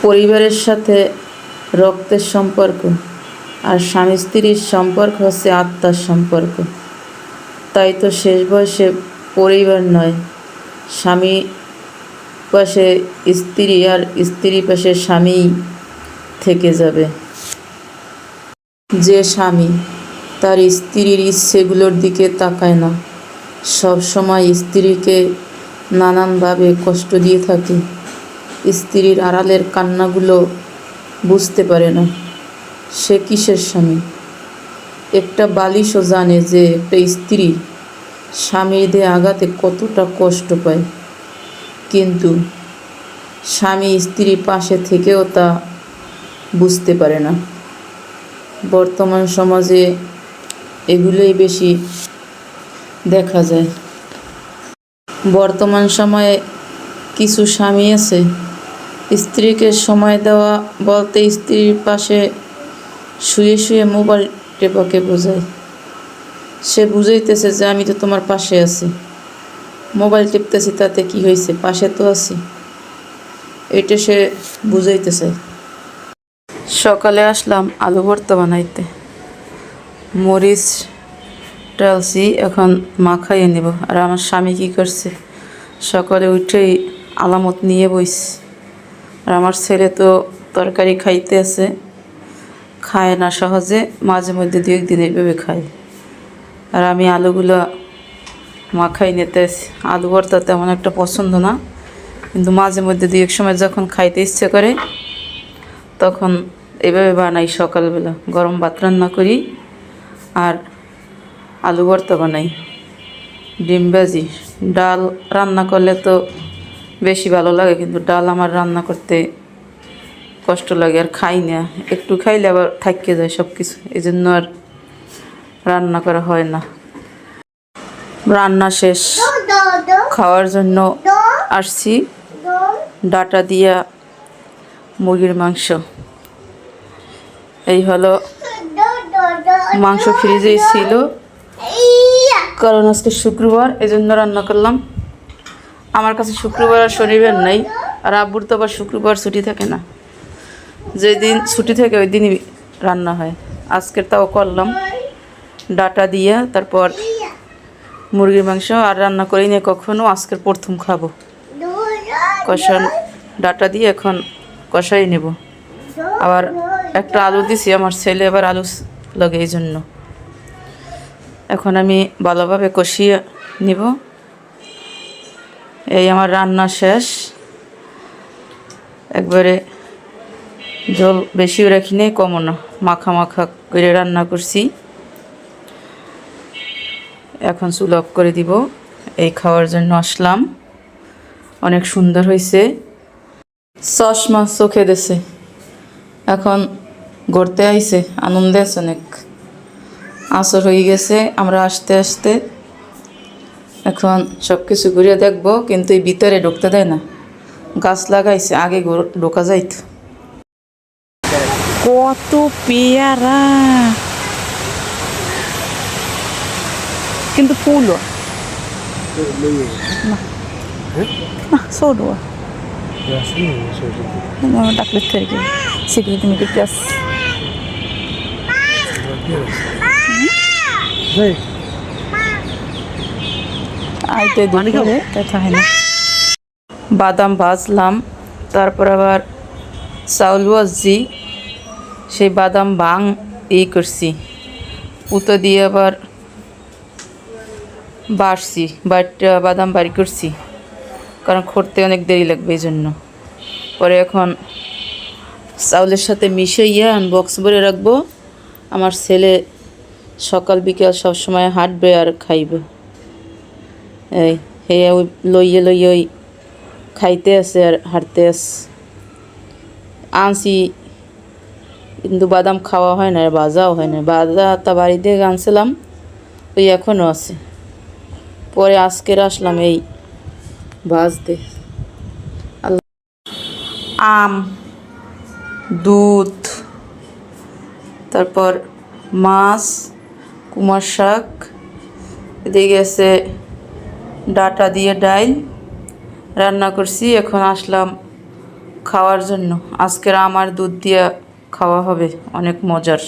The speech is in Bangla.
পরিবারের সাথে রক্তের সম্পর্ক, আর স্বামী স্ত্রীর সম্পর্ক হচ্ছে আত্মার সম্পর্ক। তাই তো শেষ বয়সে পরিবার নয়, স্বামী পাশে স্ত্রী আর স্ত্রী পাশে স্বামী থেকে যাবে। যে স্বামী তার স্ত্রীর ইচ্ছেগুলোর দিকে তাকায় না, সব সময় স্ত্রীকে নানানভাবে কষ্ট দিয়ে থাকে, স্ত্রীর আড়ালের কান্নাগুলো বুঝতে পারে না, সে কিসের স্বামী? একটা বালিশও জানে যে একটা স্ত্রী স্বামীর দেহে আঘাতে কতটা কষ্ট পায়, কিন্তু স্বামী স্ত্রী পাশে থেকেও তা বুঝতে পারে না। বর্তমান সমাজে এগুলোই বেশি দেখা যায়। বর্তমান সময়ে কিছু স্বামী আছে, স্ত্রীকে সময় দেওয়া বলতে স্ত্রীর পাশে শুয়ে শুয়ে মোবাইল টেপাকে বোঝায়। সে বুঝাইতেছে যে আমি তো তোমার পাশে আছি, মোবাইল টিপতেছি তাতে কি হয়েছে, পাশে তো আছি, এটা সে বুঝাইতেছে। সকালে আসলাম আলু ভর্তা বানাইতে, মরিচ ডালছি, এখন মাখাইয়ে নেব। আর আমার স্বামী কী করছে, সকালে উঠেই আলামত নিয়ে বইছে। আর আমার ছেলে তো তরকারি খাইতে আছে, খায় না সহজে, মাঝে মধ্যে দু একদিন এইভাবে খায়। আর আমি আলুগুলো মাখাই নিতে আছি। আলু ভর্তা তেমন একটা পছন্দ না, কিন্তু মাঝে মধ্যে দু এক সময় যখন খাইতে ইচ্ছে করে তখন এভাবে বানাই। সকালবেলা গরম ভাত রান্না করি আর আলু ভর্তা বানাই, ডিম ভাজি। ডাল রান্না করলে তো বেশি ভালো লাগে, কিন্তু ডাল আমার রান্না করতে কষ্ট লাগে আর খাই না, একটু খাইলে আবার থাইকে যায় সব কিছু, এই জন্য আর রান্না করা হয় না। রান্না শেষ, খাওয়ার জন্য আসছি। ডাটা দিয়া মুরগির মাংস, এই হলো মাংস। ফ্রিজেই ছিল, কারণ আজকে শুক্রবার, এই জন্য রান্না করলাম। আমার কাছে শুক্রবার আর শনিবার নাই, আর আব্বুর তো আবার শুক্রবার ছুটি থাকে না, যেদিন ছুটি থাকে ওই দিনই রান্না হয়। আজকের তাও করলাম ডাটা দিয়া, তারপর মুরগির মাংস। আর রান্না করি না কখনো, আজকের প্রথম খাবো। কষা ডাটা দিয়ে এখন কষাই নেব। আবার একটা আলু দিছি, আমার ছেলে আবার আলু লাগে, এই জন্য এখন আমি ভালোভাবে কষিয়ে নিব। এই আমার রান্না শেষ, একবারে জল বেশিও রাখি নেই কমও না, মাখা মাখা করে রান্না করছি। এখন চুল অফ করে দিব। এই খাওয়ার জন্য আসলাম, অনেক সুন্দর হয়েছে। চশমা চোখে দিছে, এখন ঘুরতে আইছে, আনন্দে আছে অনেক। আসর হয়ে গেছে, আমরা আসতে আসতে এখন সব কিছু ঘুরিয়ে দেখবো, কিন্তু এই ভিতরে ঢুকতে দেয় না। গাছ লাগাইছে, আগে ঢোকা যাইত। কত পেয়ারা, কিন্তু ফুলও না, ছোট ডাকলে থেকে সিকিউরিটি মিটিং ক্লাস। আইতে দুপুরে কথা হয় না। বাদাম ভাজলাম, তারপর আবার চাউল ভাজছি, সেই বাদাম করছি, পুতো দিয়ে আবার বাড়ছি, বাড়িটা বাদাম বাড়ি করছি, কারণ করতে অনেক দেরি লাগবে, এই জন্য। পরে এখন চাউলের সাথে মিশাইয়া বক্স ভরে রাখবো। আমার ছেলে সকাল বিকেল সবসময় হাঁটবে আর খাইবে। এই হে ওই লইয়ে লইয়ে ওই খাইতে আছে আর হাঁটতে আছে। আনছি, কিন্তু বাদাম খাওয়া হয় না, ভাজাও হয় না। তা বাড়ি থেকে আনছিলাম, ওই এখনও আছে। পরে আজকের আসলাম এই ভাজতে। আম, দুধ, তারপর মাছ, কুমার শাক, এদিকে আছে ডাটা দিয়ে ডাইল রান্না করছি। এখন আসলাম খাওয়ার জন্য। আজকের আমার দুধ দিয়ে খাওয়া হবে, অনেক মজার।